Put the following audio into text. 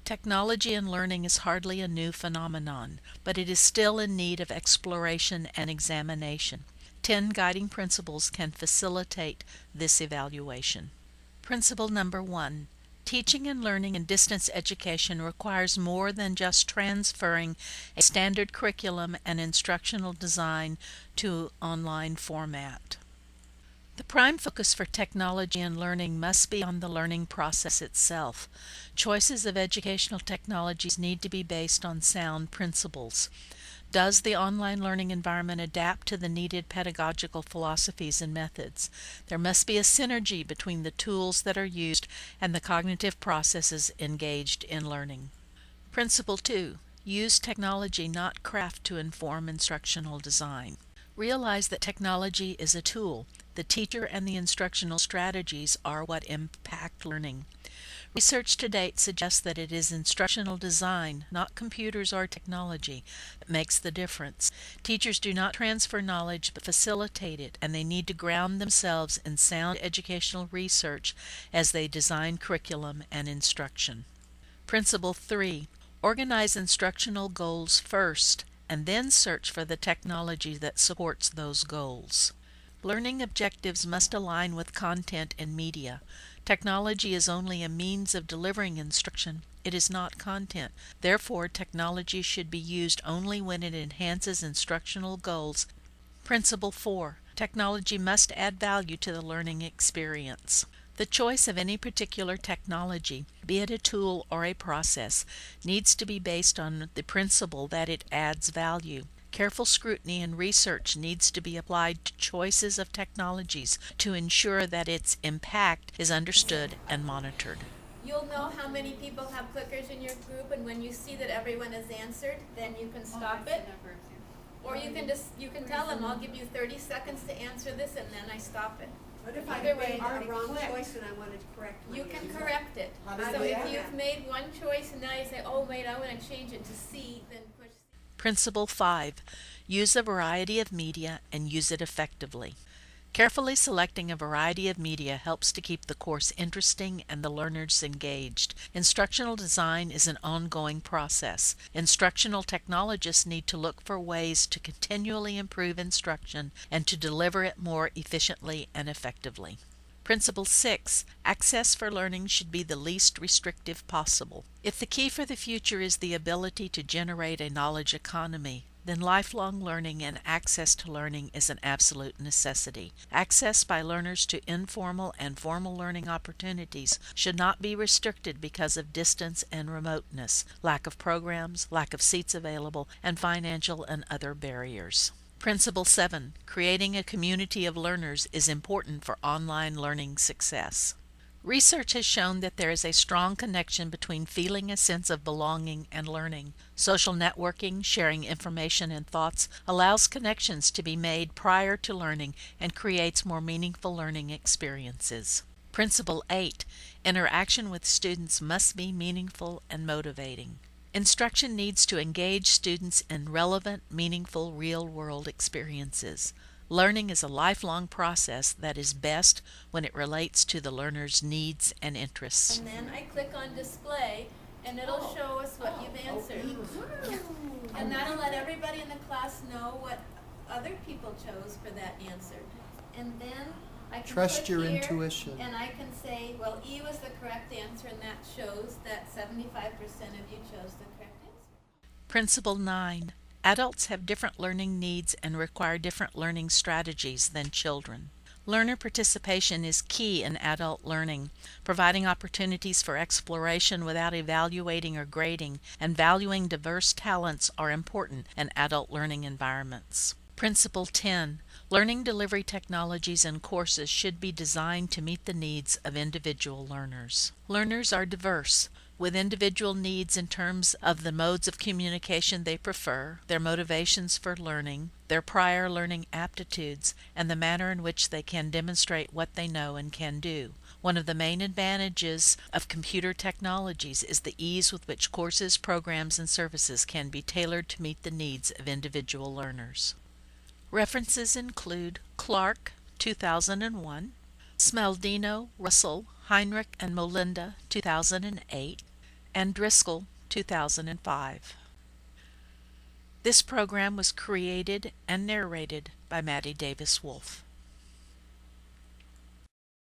Technology and learning is hardly a new phenomenon, but it is still in need of exploration and examination. 10 guiding principles can facilitate this evaluation. Principle number 1. Teaching and learning in distance education requires more than just transferring a standard curriculum and instructional design to online format. The prime focus for technology and learning must be on the learning process itself. Choices of educational technologies need to be based on sound principles. Does the online learning environment adapt to the needed pedagogical philosophies and methods? There must be a synergy between the tools that are used and the cognitive processes engaged in learning. Principle 2. Use technology, not craft, to inform instructional design. Realize that technology is a tool. The teacher and the instructional strategies are what impact learning. Research to date suggests that it is instructional design, not computers or technology, that makes the difference. Teachers do not transfer knowledge but facilitate it, and they need to ground themselves in sound educational research as they design curriculum and instruction. Principle 3. Organize instructional goals first, and then search for the technology that supports those goals. Learning objectives must align with content and media. Technology is only a means of delivering instruction. It is not content. Therefore, technology should be used only when it enhances instructional goals. Principle 4. Technology must add value to the learning experience. The choice of any particular technology, be it a tool or a process, needs to be based on the principle that it adds value. Careful scrutiny and research needs to be applied to choices of technologies to ensure that its impact is understood and monitored. You'll know how many people have clickers in your group, and when you see that everyone has answered, then you can stop it. Or you can tell them, I'll give you 30 seconds to answer this, and then I stop it. What if Either I made way, a wrong choice and I wanted to correct my you can answer? correct it. How do So you if do you've that? made one choice and now you say, oh wait, I want to change it to C, then push C. Principle 5. Use a variety of media and use it effectively. Carefully selecting a variety of media helps to keep the course interesting and the learners engaged. Instructional design is an ongoing process. Instructional technologists need to look for ways to continually improve instruction and to deliver it more efficiently and effectively. Principle 6. Access for learning should be the least restrictive possible. If the key for the future is the ability to generate a knowledge economy, then lifelong learning and access to learning is an absolute necessity. Access by learners to informal and formal learning opportunities should not be restricted because of distance and remoteness, lack of programs, lack of seats available, and financial and other barriers. Principle 7. Creating a community of learners is important for online learning success. Research has shown that there is a strong connection between feeling a sense of belonging and learning. Social networking, sharing information and thoughts, allows connections to be made prior to learning and creates more meaningful learning experiences. Principle 8. Interaction with students must be meaningful and motivating. Instruction needs to engage students in relevant, meaningful, real-world experiences. Learning is a lifelong process that is best when it relates to the learner's needs and interests. And then I click on display, and it'll show us what you've answered. And that'll let everybody in the class know what other people chose for that answer. And then I can Trust click your here, intuition. and I can say, well, E was the correct answer, and that shows that 75% of you chose the correct answer. Principle 9. Adults have different learning needs and require different learning strategies than children. Learner participation is key in adult learning, providing opportunities for exploration without evaluating or grading, and valuing diverse talents are important in adult learning environments. Principle 10. Learning delivery technologies and courses should be designed to meet the needs of individual learners. Learners are diverse, with individual needs in terms of the modes of communication they prefer, their motivations for learning, their prior learning aptitudes, and the manner in which they can demonstrate what they know and can do. One of the main advantages of computer technologies is the ease with which courses, programs, and services can be tailored to meet the needs of individual learners. References include Clark, 2001, Smeldino, Russell, Heinrich, and Molinda, 2008, and Driscoll, 2005. This program was created and narrated by Maddie Davis-Wolfe.